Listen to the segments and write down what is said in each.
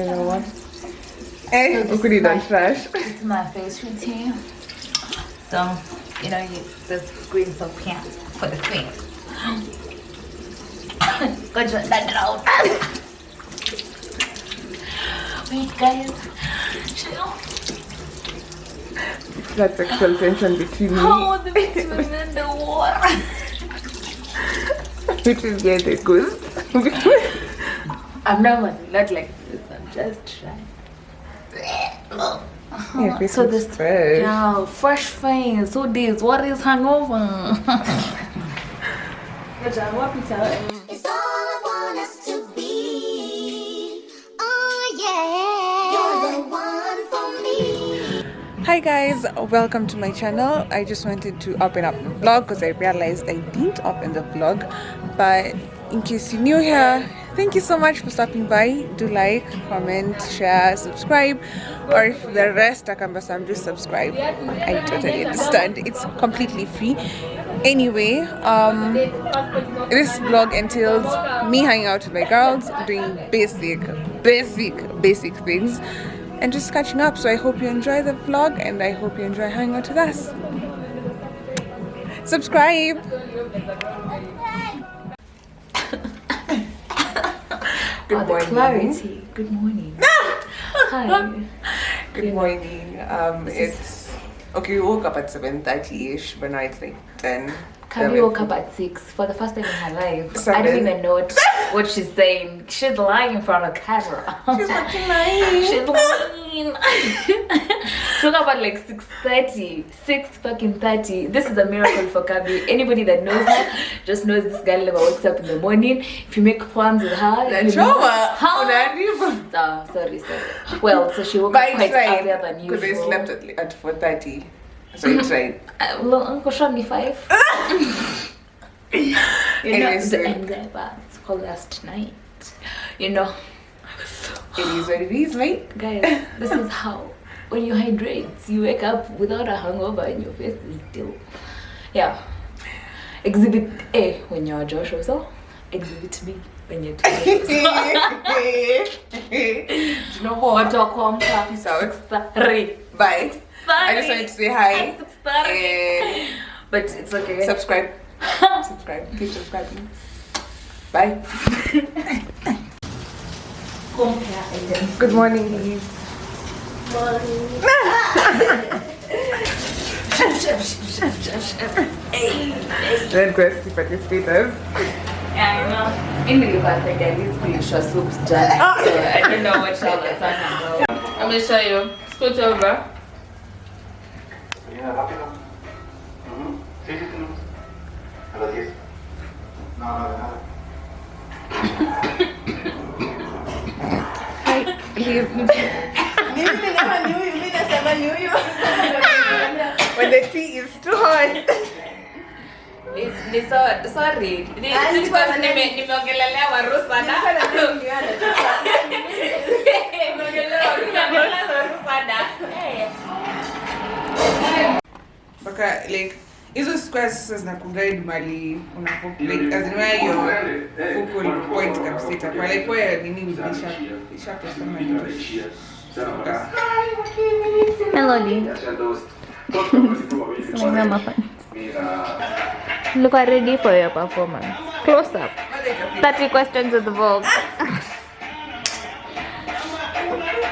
know what? Ukudi don't trash. It's my face routine. So, you know, this green soap here for the queen. Good job, that out. Wait, guys. That sexual tension between me. Oh, the between and the water. Between me and the goose. I'm not like this. I'm just trying. Yeah, So this fresh. yeah, fresh face. So this, what is hangover? It's all I want us to be. Oh yeah, you're the one for me. Hi guys, welcome to my channel. I just wanted to open up the vlog because I realized I didn't open the vlog. But in case you're new here, thank you so much for stopping by. Do like, comment, share, subscribe, or if the rest are cumbersome, just subscribe. I totally understand. It's completely free. Anyway, this vlog entails me hanging out with my girls, doing basic things, and just catching up. So I hope you enjoy the vlog, and I hope you enjoy hanging out with us. Subscribe. Good morning. Clarity. Good morning. Hi. Good morning. It's okay. We woke up at 7:30ish, but now it's like 10. Kabi woke up at 6 for the first time in her life. I 7. don't even know what she's saying. She's lying in front of camera. She's watching lying. She's lying. She woke up at like 6:30. 6:30. This is a miracle for Kabi. Anybody that knows her just knows this girl never wakes up in the morning. If you make plans with her, The you trauma. How? Oh, Sorry. Well, so she woke up quite earlier than usual. Because I slept at 4:30. So I tried. Well, Uncle Sean, 5. You know, Anyways, the end baths for last night. You know, It is what it is, mate. guys, this is how when you hydrate, you wake up without a hangover and your face is still, yeah. Exhibit A when you're Joshua, so Exhibit B when you're Joshua. Do you know what? Peace out. Bye. I just wanted to say hi. But it's okay. Subscribe. Subscribe. Keep subscribing. Bye. Good morning, Lee. Red Quest participators. Yeah, I know. In the past, like I did pretty sure soups done. So I don't know what y'all are talking about. I'm gonna show you. Scoot over. Ya, rápido. Sí, tenemos. A las 10. No, de nada. Hi, Lee. When the tea is too hot. Sorry. Nimeongelelea waru sana. Baka, like, hizo squares sasa zinakuguide mali unafoku, like, as in where your focal point kabisa itakuwa, like, where nini isha kama nito. Hello, Lee. Look ready for your performance. Close up. 30 questions with the Vogue.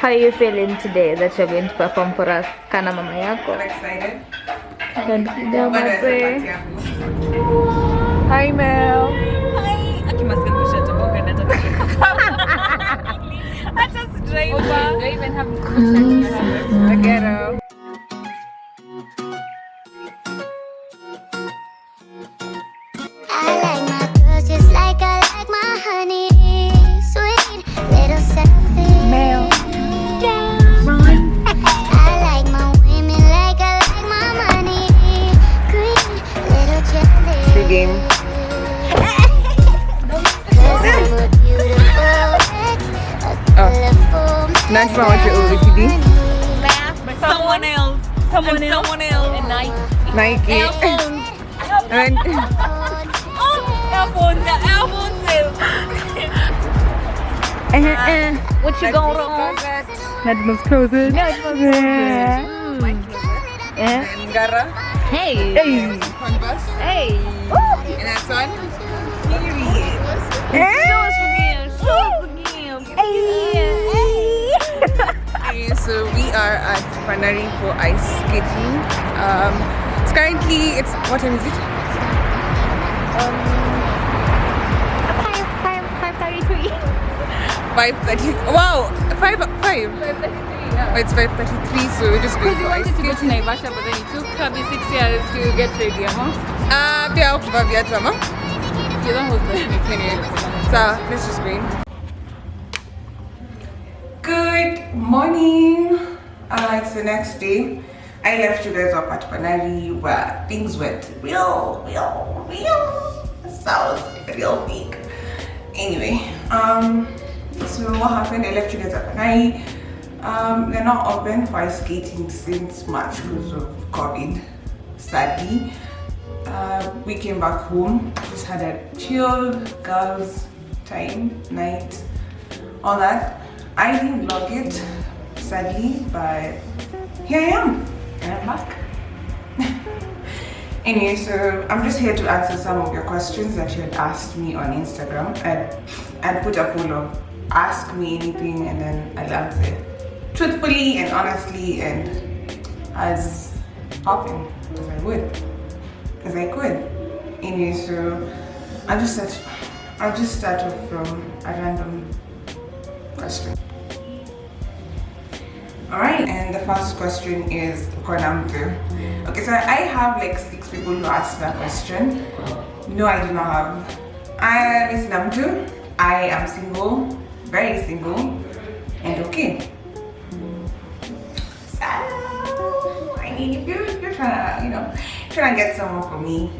How are you feeling today that you're going to perform for us? Kana mama yako. I'm excited. Hi, Mel. Do you even have The ghetto. I like my girls just like I like my honey. Sweet, little selfish. Male. I like my women like I like my money. Green, little jealous. Free game. 'Cause I'm a beautiful wreck, a colorful That's not what you're OOTD. someone else? Someone else. And Nike. And then, iPhone too. What you going on? Nadima's closet. My closet. And Gara. Hey. Converse. Hey. And that's one. Period. Okay, so we are at Panari for ice skating. It's currently, what time is it? 5:30. Wow, 5. Oh, it's 5:33, so we're just going for ice To go to skating. Naivasha, but then it took probably 6 years to get ready, huh? Pia ukuvaa viatu ama? You don't hold the So let's just go in. Good morning. It's the next day. I left you guys up at Panari where things went real south, real big. Anyway, so what happened? I left you guys at Panari. They're not open for ice skating since March because of COVID, sadly. We came back home, just had a chilled girls time, night, all that. I didn't vlog it, sadly, but here I am, and I'm back. Anyway, so I'm just here to answer some of your questions that you had asked me on Instagram. I'd put a poll of ask me anything and then I'll answer truthfully and honestly and as often as I would, as I could. Anyway, so I'll just start off from a random question. Alright, and the first question is Konamtu. Okay, so I have like 6 people who asked that question. No, I do not have. I am Namtu. I am single, very single, and okay. So, I mean, if you're trying to, trying to get someone for me,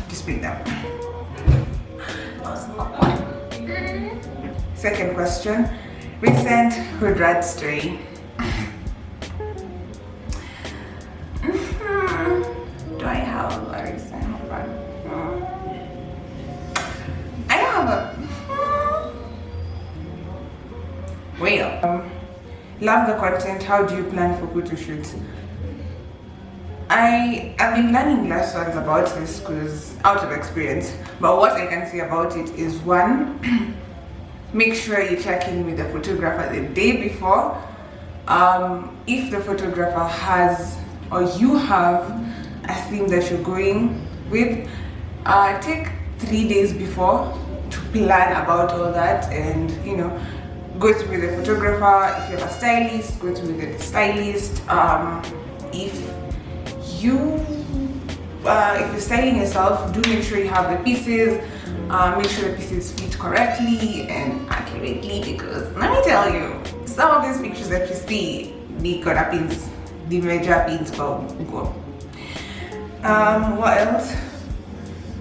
just bring them. Second question, recent hood rat story. Do I have a recent hood rat? I don't have a. Well, love the content. How do you plan for photo shoots? I've been learning lessons about this because out of experience. But what I can say about it is, one, make sure you check in with the photographer the day before. If the photographer has or you have a theme that you're going with, take 3 days before to plan about all that and go through with the photographer. If you have a stylist, go through with the stylist. If you're styling yourself, do make sure you have the pieces. Make sure the pieces fit correctly and accurately, because let me tell you, some of these pictures that you see, the corner pins, the major pins go. What else?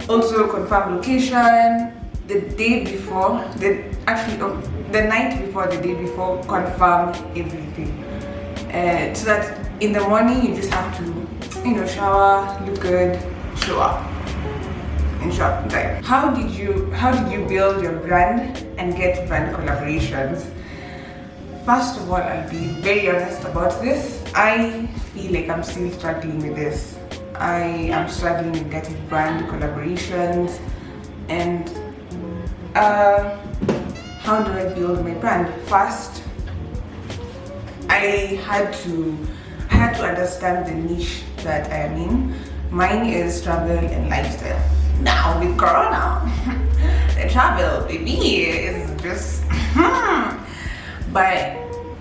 Also confirm location the day before, the night before, the day before, confirm everything. So that in the morning you just have to, shower, look good, show up. In short, like, how did you build your brand and get brand collaborations? First of all, I'll be very honest about this. I feel like I'm still struggling with this. I am struggling with getting brand collaborations, and how do I build my brand? First, I had to understand the niche that I am in. Mine is travel and lifestyle. Now with Corona, the travel baby is just but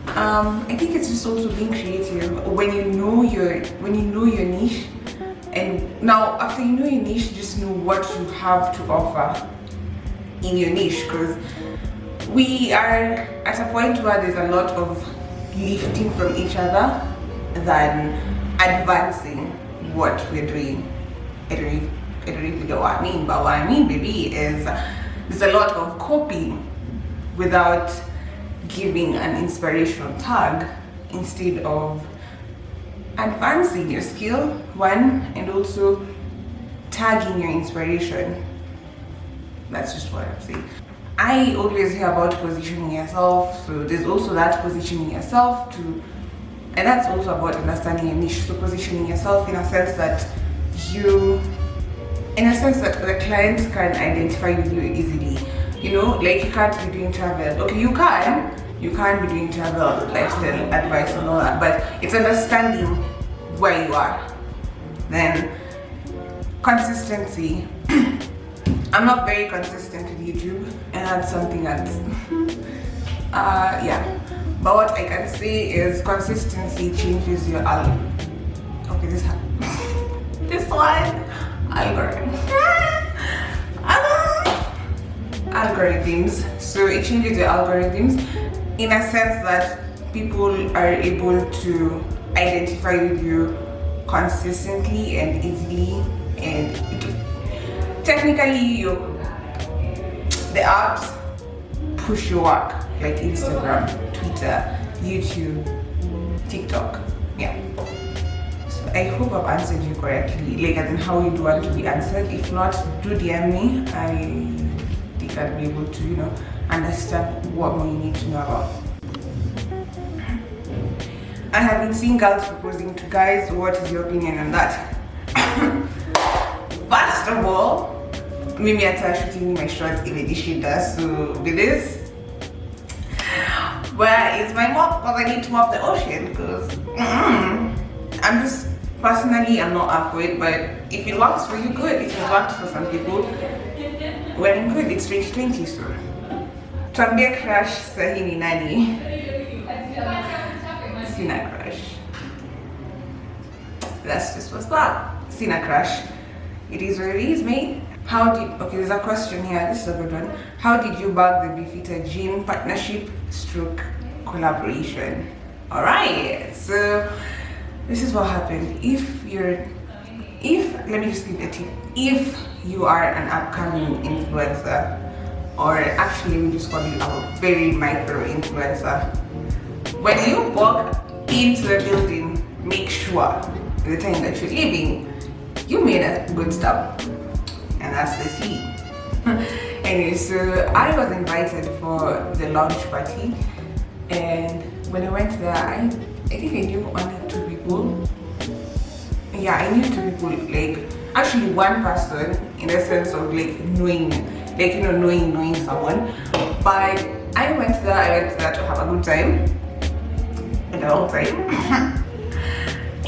I think it's just also being creative when you know your niche. And now after you know your niche, just know what you have to offer in your niche, because we are at a point where there's a lot of lifting from each other than advancing what we're doing. I don't really know what I mean, but what I mean, baby, is there's a lot of copying without giving an inspirational tag, instead of advancing your skill, one, and also tagging your inspiration. That's just what I'm saying. I always hear about positioning yourself, so there's also that positioning yourself too, and that's also about understanding a niche. So positioning yourself in a sense that the client can identify with you easily. You know, like you can't be doing travel. Okay, you can't be doing travel, lifestyle advice and all that, but it's understanding where you are. Then consistency. I'm not very consistent with YouTube, and that's something that's yeah. But what I can say is consistency changes your okay, this one algorithms. So it changes your algorithms in a sense that people are able to identify with you consistently and easily, and technically the apps push your work, like Instagram, Twitter, YouTube, TikTok. Yeah. So I hope I've answered you correctly, like as in how you'd want to be answered. If not, do DM me. I think I'd be able to, you know, understand what more you need to know about. I have been seeing girls proposing to guys. What is your opinion on that? First of all, Mimi ata shooting my shots in addition does, so with this, where is my mop? Because I need to mop the ocean, because I'm just, personally, I'm not up for it, but if it works for you, good. If it works for some people, well and good. It's 2020, so tuambie crush sahi ni nani? Sina crush. That's just what's up. Sina crush. It is what it is, mate. Okay, there's a question here. This is a good one. How did you bag the Beefeater Gym partnership collaboration? All right, so this is what happened. Let me just give you a tip. If you are an upcoming influencer, or actually we just call you a very micro influencer, when you walk into the building, make sure the time that you're leaving, you made a good stop. And that's the key. Anyway, so I was invited for the launch party, and when I went there, I think I knew only 2 people. Yeah, I knew 2 people, like actually one person in the sense of like knowing, like, you know, knowing someone. But I went there to have a good time, and a long time.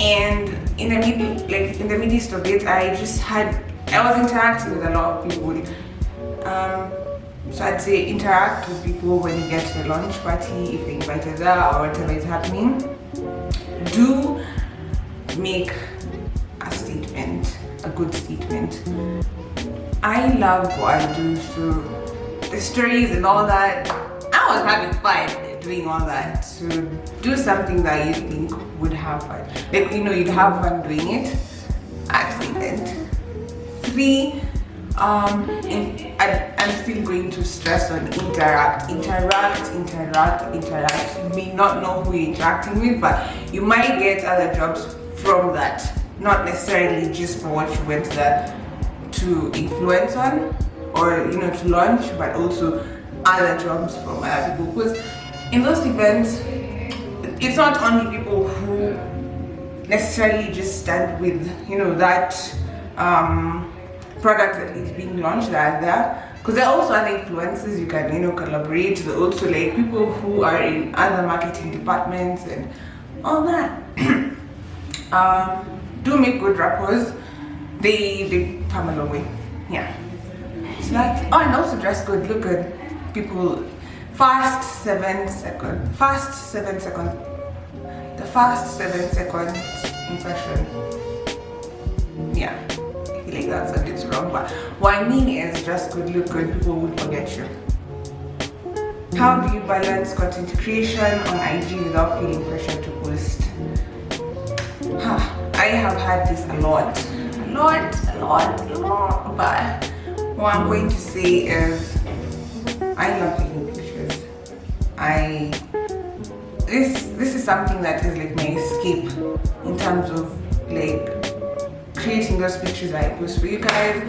And in the midst of it, I was interacting with a lot of people. So I'd say interact with people when you get to the launch party, if they invited there or whatever is happening. Do make a statement, a good statement. I love what I do, so the stories and all that, I was having fun doing all that. So do something that you think would have fun. Like, you know, you'd have fun doing it at the event. 3, I'm still going to stress on interact. You may not know who you're interacting with, but you might get other jobs from that. Not necessarily just for what you went there to influence on, or, you know, to launch, but also other jobs from other people. Because in those events, it's not only people who necessarily just stand with, you know, that product that is being launched that are there, because there are also other influencers you can, you know, collaborate. There are also like people who are in other marketing departments and all that. Do make good rappers. They come a long way. Yeah. So that's, oh, and also dress good, look good. People, fast 7 seconds. The fast 7 seconds impression. Yeah. Like that sounded wrong, but what I mean is just good, look good, people will forget you. How do you balance content creation on IG without feeling pressure to post? I have had this a lot, but what I'm going to say is I love taking pictures. This is something that is like my escape in terms of like creating those pictures I post for you guys,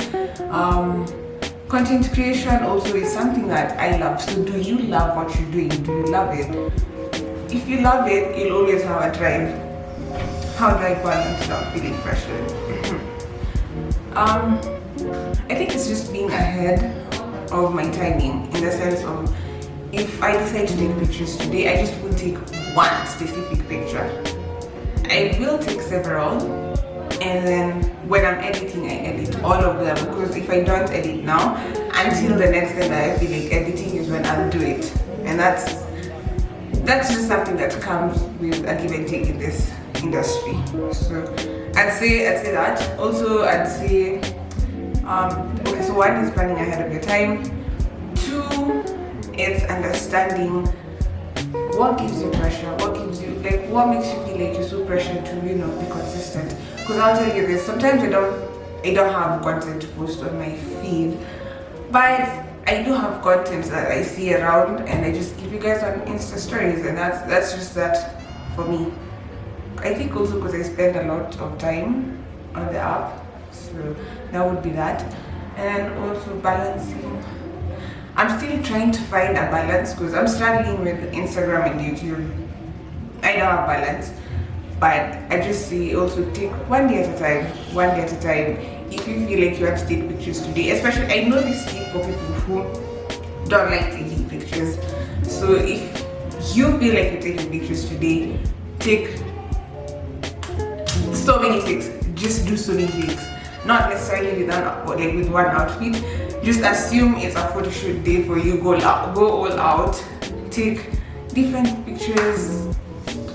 content creation also is something that I love. So do you love what you're doing? Do you love it? If you love it, you'll always have a drive. How do I balance without feeling pressured? I think it's just being ahead of my timing, in the sense of, if I decide to take pictures today, I just won't take one specific picture. I will take several, and then when I'm editing, I edit all of them, because if I don't edit now, until the next day that I feel like editing is when I'll do it. And that's just something that comes with a give and take in this industry. So I'd say that. Also, I'd say okay, so one is planning ahead of your time. Two, it's understanding what gives you pressure, what makes you feel like you're so pressured to, you know, be consistent. Because I'll tell you this, sometimes I don't have content to post on my feed, but I do have content that I see around, and I just give you guys on Insta stories, and that's just that for me. I think also because I spend a lot of time on the app, so that would be that. And also balancing. I'm still trying to find a balance, because I'm struggling with Instagram and YouTube. I don't have balance, but I just say also take one day at a time. If you feel like you have to take pictures today, especially, I know this tip for people who don't like taking pictures. So if you feel like you're taking pictures today, take so many takes. Just do so many takes. Not necessarily with one outfit. Just assume it's a photo shoot day for you. Go all out. Take different pictures,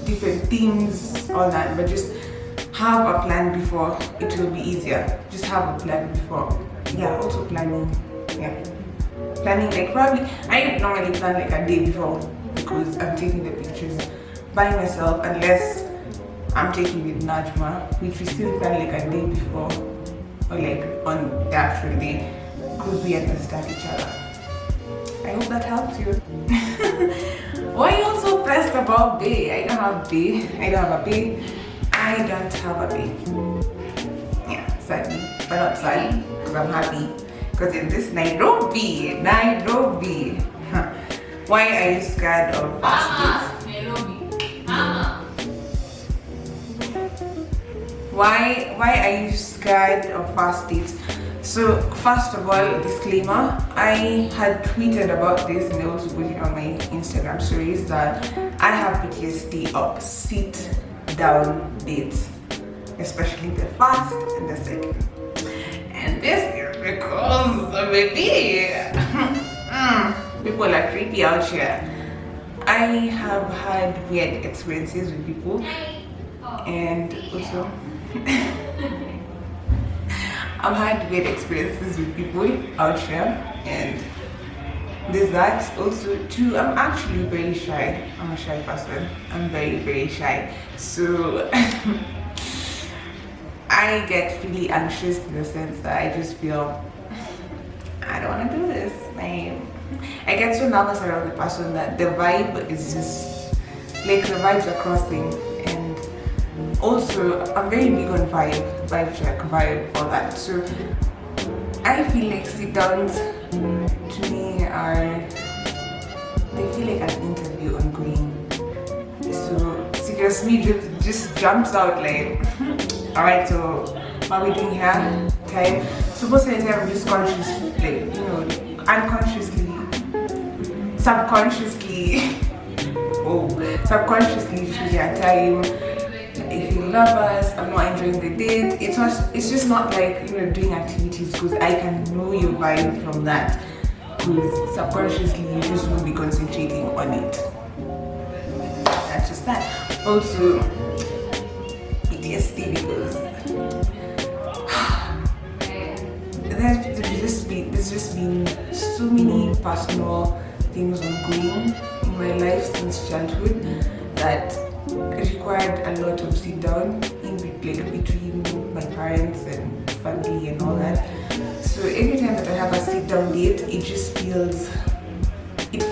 different themes, all that. But just have a plan before. It will be easier. Just have a plan before. Yeah, also planning. Yeah. Planning, like, probably, I normally plan like a day before, because I'm taking the pictures by myself, unless I'm taking with Najma, which we still plan like a day before, or like on the actual day, because we understand each other. I hope that helps you. Why are you all so pressed about bae? I don't have bae. I don't have a bae. I don't have a bae. Yeah, sadly, but not sadly, because I'm happy. Because in this Nairobi, huh. Why are you scared of fast dates? Why are you scared of fast dates? So first of all, disclaimer, I had tweeted about this, and I also put it on my Instagram stories, that I have PTSD of sit down dates, especially the first and the second. And this is because, baby, people are creepy out here. I have had weird experiences with people, and also I've had weird experiences with people out here, and there's that. Also too, I'm actually very shy. I'm a shy person. I'm very, very shy. So I get really anxious, in the sense that I just feel I don't want to do this. I get so nervous around the person that the vibe is just like, the vibes are crossing. And also, I'm very big on vibe check, vibe, all that. So I feel like sit downs to me they feel like an interview ongoing. So seriously, just jumps out like, all right, so what are we doing here? Time. So most of the time I'm just consciously, like, you know, unconsciously, subconsciously choosing a time. If you love us, I'm not enjoying the date. It's just not like, you know, doing activities, because I can know your vibe from that. Because subconsciously you just won't be concentrating on it. That's just that. Also, PTSD, because there's just been so many personal things ongoing in my life since childhood that required a lot of sit down between my parents and family and all that. So every time that I have a sit down date, it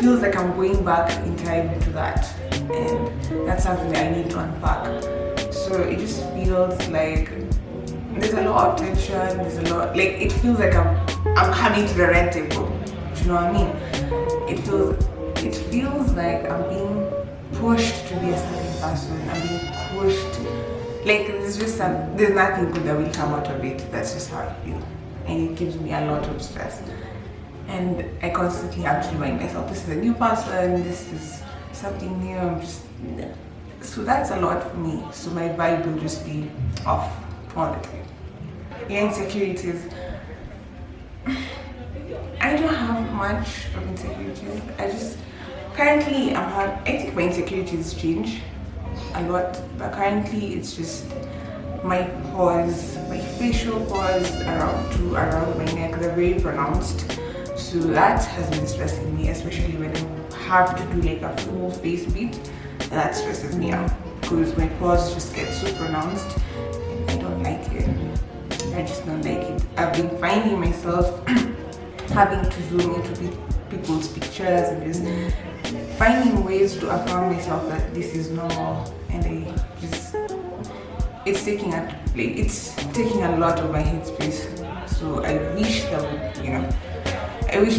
feels like I'm going back in time to that, and that's something that I need to unpack. So it just feels like there's a lot of tension, there's a lot, like, it feels like I'm I'm coming to the red table. Do you know what I mean? It feels like I'm being pushed to be a certain person. I'm being pushed. Like there's nothing good that will come out of it. That's just how I feel, and it gives me a lot of stress. And I constantly have to remind myself, this is a new person. This is something new. So that's a lot for me. So my vibe will just be off all the time. Yeah, insecurities. I don't have much of insecurities. Currently I think my insecurities change a lot, but currently it's just my pores, my facial pores around my neck, they're very pronounced. So that has been stressing me, especially when I have to do like a full face beat. That stresses me out because my pores just get so pronounced and I don't like it. I just don't like it. I've been finding myself having to zoom into people's pictures and just finding ways to affirm myself that this is normal, and it's taking a lot of my headspace. So I wish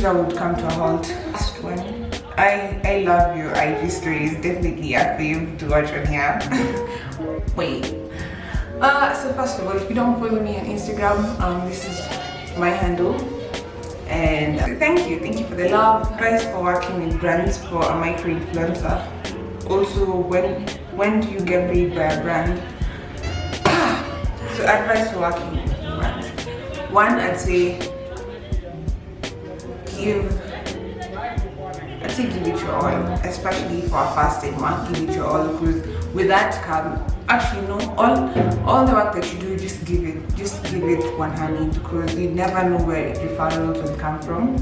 that would come to a halt. Last one, I love you. IG story is definitely a fave to watch on here. Wait. So first of all, if you don't follow me on Instagram, this is my handle. And thank you for the love. Advice for working with brands for a micro influencer. Also, when do you get paid by a brand? So advice for working with brands. One, I'd say give it your all, especially for a fasting month. Give it your all, because with that come all the work that you do, just give it 100, because you never know where referrals will come from.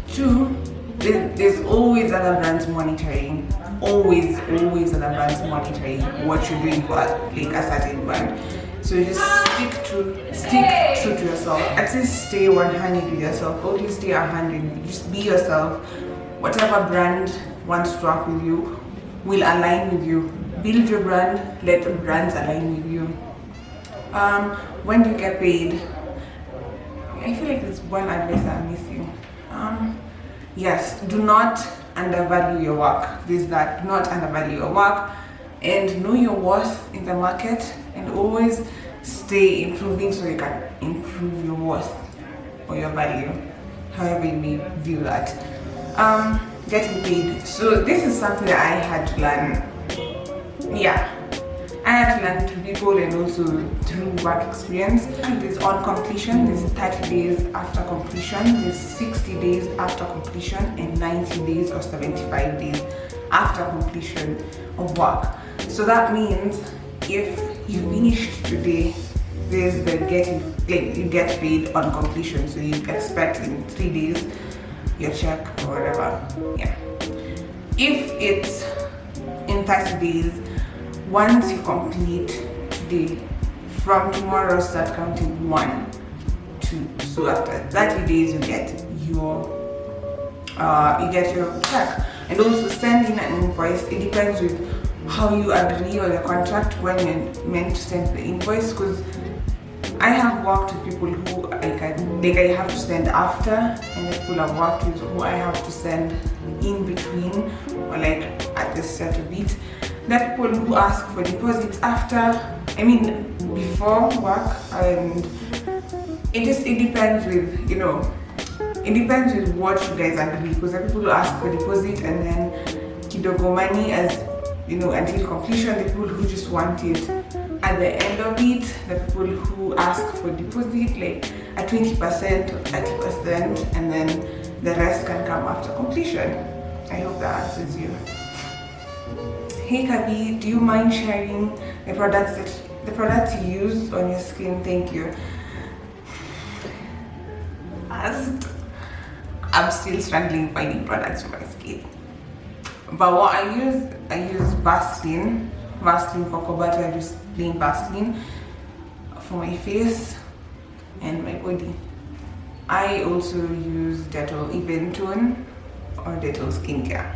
Two, there's always other brands monitoring, always other brands monitoring what you're doing for like a certain brand. So just stick true to yourself. At least stay 100 with yourself. Always stay 100. Just be yourself. Whatever brand wants to work with you will align with you. Build your brand. Let the brands align with you. When you get paid, I feel like there's one advice I'm missing. Yes, do not undervalue your work. Do not undervalue your work, and know your worth in the market, and always stay improving so you can improve your worth or your value, however you may view that. Getting paid. So this is something that I had to learn. Yeah, I had to learn through people and also through work experience. There's on completion, there's 30 days after completion, there's 60 days after completion, and 90 days or 75 days after completion of work. So that means if you finish today, there's you get paid on completion. So you expect in 3 days your check or whatever. Yeah. If it's in 30 days, once you complete today, from tomorrow start counting 1, 2. So after 30 days you get your check. And also send in an invoice. It depends with how you agree on the contract when you're meant to send the invoice, because I have worked with people who I have to send after, and the people I've worked with who I have to send in between or like at the start of it. There are people who ask for deposits before work, and it depends with it depends with what you guys agree, because there are people who ask for deposit and then kidogo money until completion. The people who just want it at the end of it, the people who ask for deposit like at 20% or 30%, and then the rest can come after completion. I hope that answers you. Hey Kabi, do you mind sharing the products you use on your skin? Thank you. I'm still struggling finding products for my skin. But what I use Vaseline for coconut. I just plain Vaseline for my face and my body. I also use Dettol Eventone or Dettol Skincare.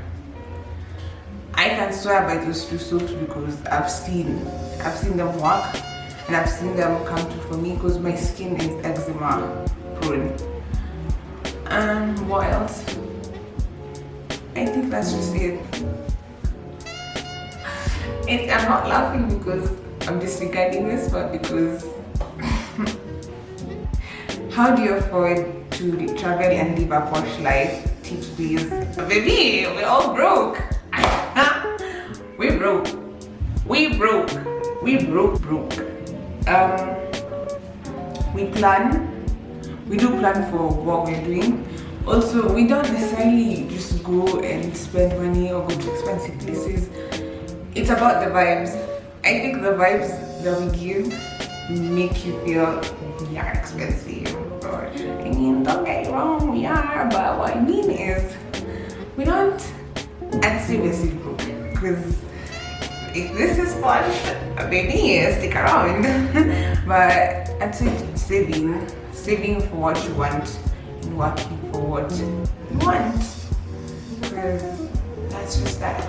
I can swear by those two soaps because I've seen them work, and I've seen them come true for me, because my skin is eczema prone. What else? I think that's just it. I'm not laughing because I'm disregarding this, but because how do you afford to travel and live a posh life? Tips, please. Baby, we're all broke. We broke. We broke. We do plan for what we're doing. Also, we don't necessarily just go and spend money or go to expensive places. It's about the vibes. I think the vibes that we give make you feel we are expensive. Or, I mean, don't get it wrong, we are, but what I mean is we don't. I'd say we're still broke, because if this is fun, baby, stick around. But I'd say saving for what you want and working for what you want, because that's just that.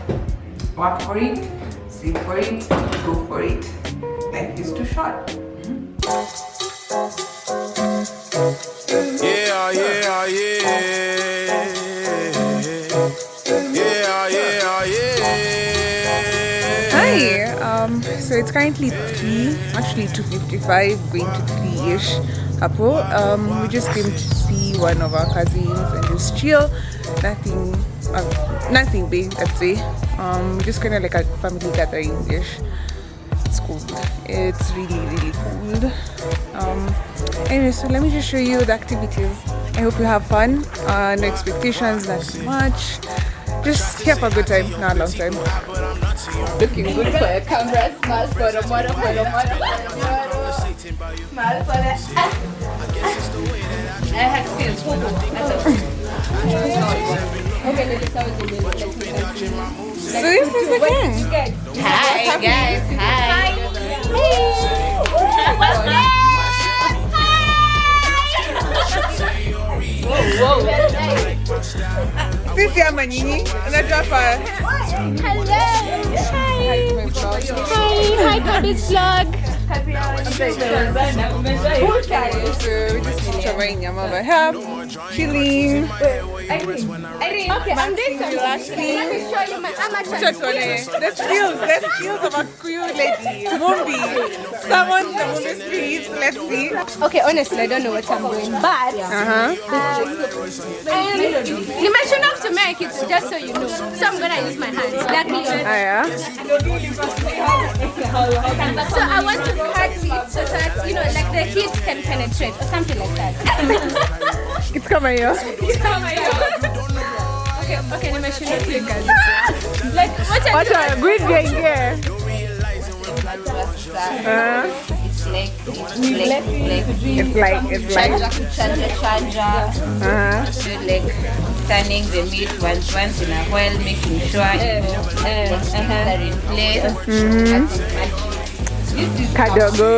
Work for it, save for it, go for it. Life is too short. Yeah. Hi, so it's currently 3, actually 2:55, going to 3-ish. We just came to see one of our cousins and just chill. Nothing big, I'd say. Just kind of like a family gathering-ish. It's cool. It's really cool. Anyway, so let me just show you the activities. I hope you have fun. No expectations, not too much. Just here for a good time, not a long time. Looking good for a camera. Smile for the model. Smile for the. I had seen okay, let's So this is the gang. Hi guys. Hi. What's up? Whoa. Sisi ama nyinyi? Unajua pa? Hello. Hi, Kobe's vlog. So we just trying nyama over here, chilling. Okay, I'm doing some relaxing. Let me show you my amateur. The skills of a Kuyu lady. Mumbi. Someone the Mumbi streets. Let's see. Okay, honestly, I don't know what I'm doing, but you mentioned not to make it, just so you know. So I'm gonna use my hands. Luckily, Yeah. so I want to cut it so that like the heat can penetrate or something like that. It's coming here. Okay, let me show you guys. Like What a good gang here. It's like Like turning the meat once in a while, making sure things are in place. This is Kadogo.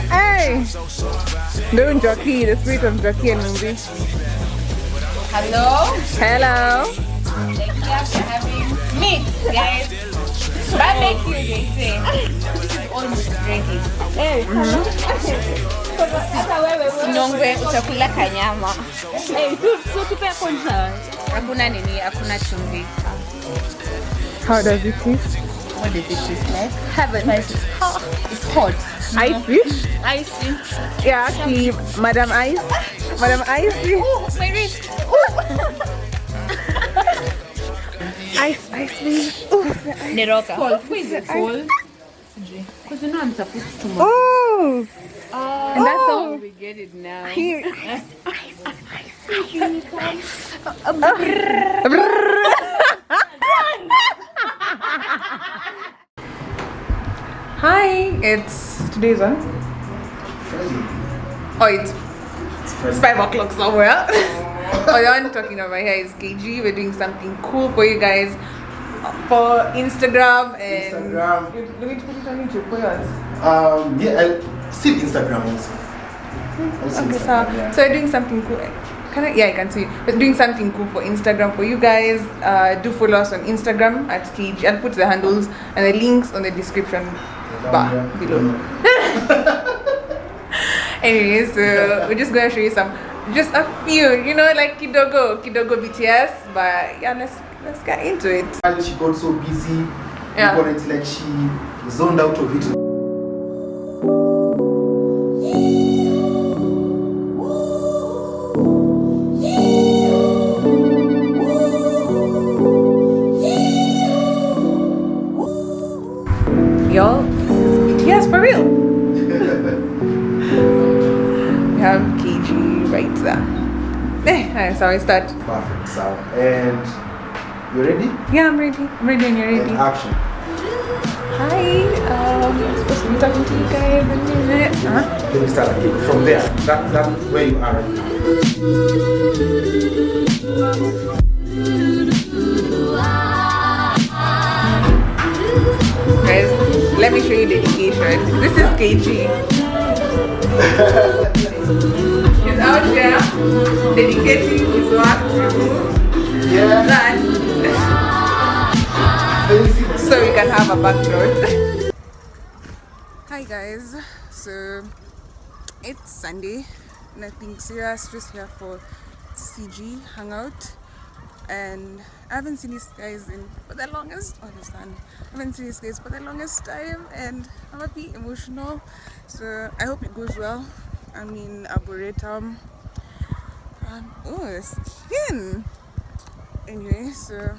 Hey! Don't jockey, the spirit of jockey and Mumbi. hello. Hello. Like here we're having meat, guys. Barbecue, they say. This is almost ready. Nongwe utakula kanyama. Hakuna nini, hakuna chumvi. How does it taste? What does it taste like? Heaven. It's hot. Icy? Icy. Yeah, actually, Madam Ice. Madam Icy. Oh, my wrist. Ice, please. Neroka. Who is it cold? Because you know I'm supposed to move. Oh! And that's all. We get it now. Here. Hi, it's today's one. Oh, it's 5 o'clock somewhere. Oh, the one talking about my hair is KG. We're doing something cool for you guys for Instagram and Instagram. Let me put it on YouTube for yours. I see Instagram also. Okay, so we're doing something cool. Yeah, I can see. We're doing something cool for Instagram for you guys. Do follow us on Instagram at KG. I'll put the handles and the links on the description bar below. Anyway, so we're just going to show you some just a few, you know, like kidogo BTS. But yeah, let's get into it. And she got so busy. Yeah. It's like she zoned out of it. Y'all, this is BTS for real. We have KG right there. Alright, so I start. Perfect sound. And you ready? Yeah, I'm ready. I'm ready and you're ready. And action. Hi, I'm supposed to be talking to you guys in a minute. Let me start again. From there. That where you are right now. Guys, let me show you dedication. This is KG. He's out here dedicating his work to that. So we can have a background. Hi guys, so it's Sunday, nothing serious, just here for CG hangout. And I haven't seen these guys for the longest time, and I'm a bit emotional, so I hope it goes well. I'm in Arboretum. Oh, the skin! Anyway, so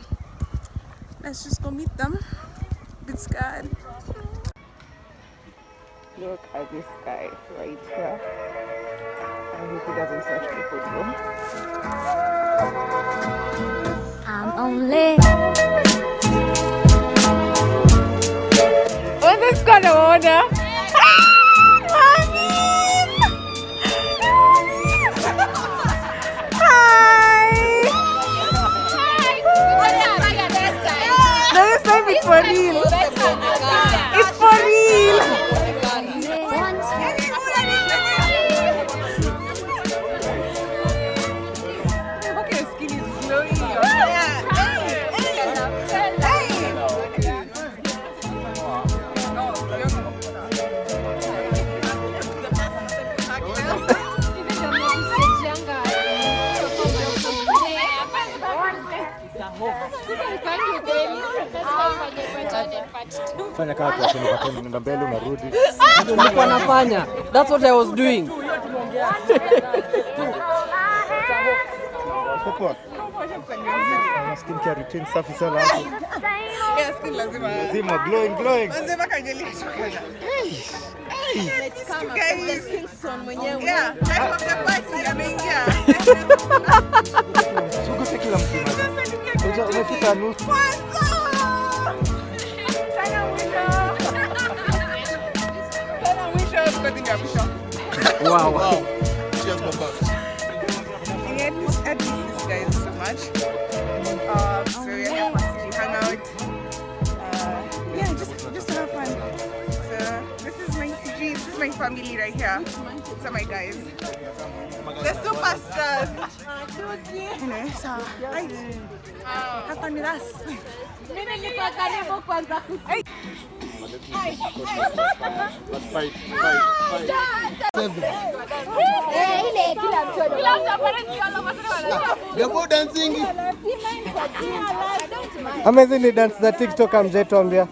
let's just go meet them. Bit scared. Look at this guy right here. I hope he doesn't search me for you. I'm only. What's this kind of order? This time it's for real. It's for real. Okay, skin is glowing. Fanya kazi kwa nenda mbele unarudi. Nilikuwa nafanya. That's what I was doing. Popo. Skin care routine safi sana hapo. Yeah, skin lazima glowing. Lazima kanyelia chokana. Guys, Kingston mwenyewe. Yeah, life of the party ameingia. Sugu kila mtu. Umefika nusu. Wow. Cheers, Papa. I miss these guys so much. So we're here for CG hangout. Yeah, just to have fun. So this is my CG, this is my family right here. So my guys. The superstars. Anyway, so right. Have fun with us. Hey. Fight. Amazing dance za TikTok amjetuambia.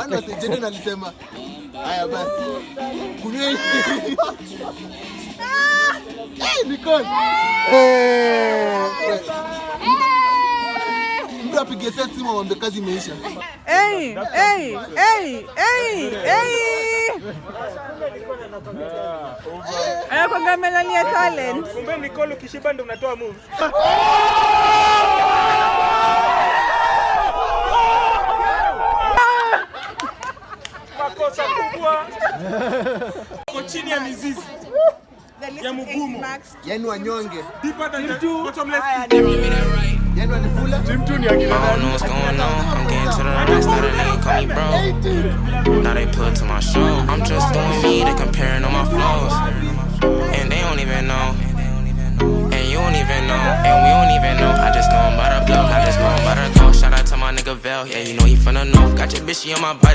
Ana sijeni nalisema. Haya basi. Kunyeni. Nicole. Mtu apige sesi mwambe kazi imeisha. Hey. Anakwanga amelalia talent. Kumbe Nicole ukishiba ndo unatoa moves. Makosa kubwa. Kwa chini ya mizizi. Ya mgumu. Yaani wanyonge. Deeper than the bottomless. Yaani walikula. Jimtu ni akina nani? I don't know what's going on. I'm getting to the rest. Now the nigga call me bro. Now they put to my show. I'm just doing me. They comparing all my flows. And they don't even know. And you don't even know. And we don't even know. I just know I'm about to blow. I just know I'm about to go. Shout out to my nigga Vel. Yeah, you know he from the north. Got your bitchy on my body.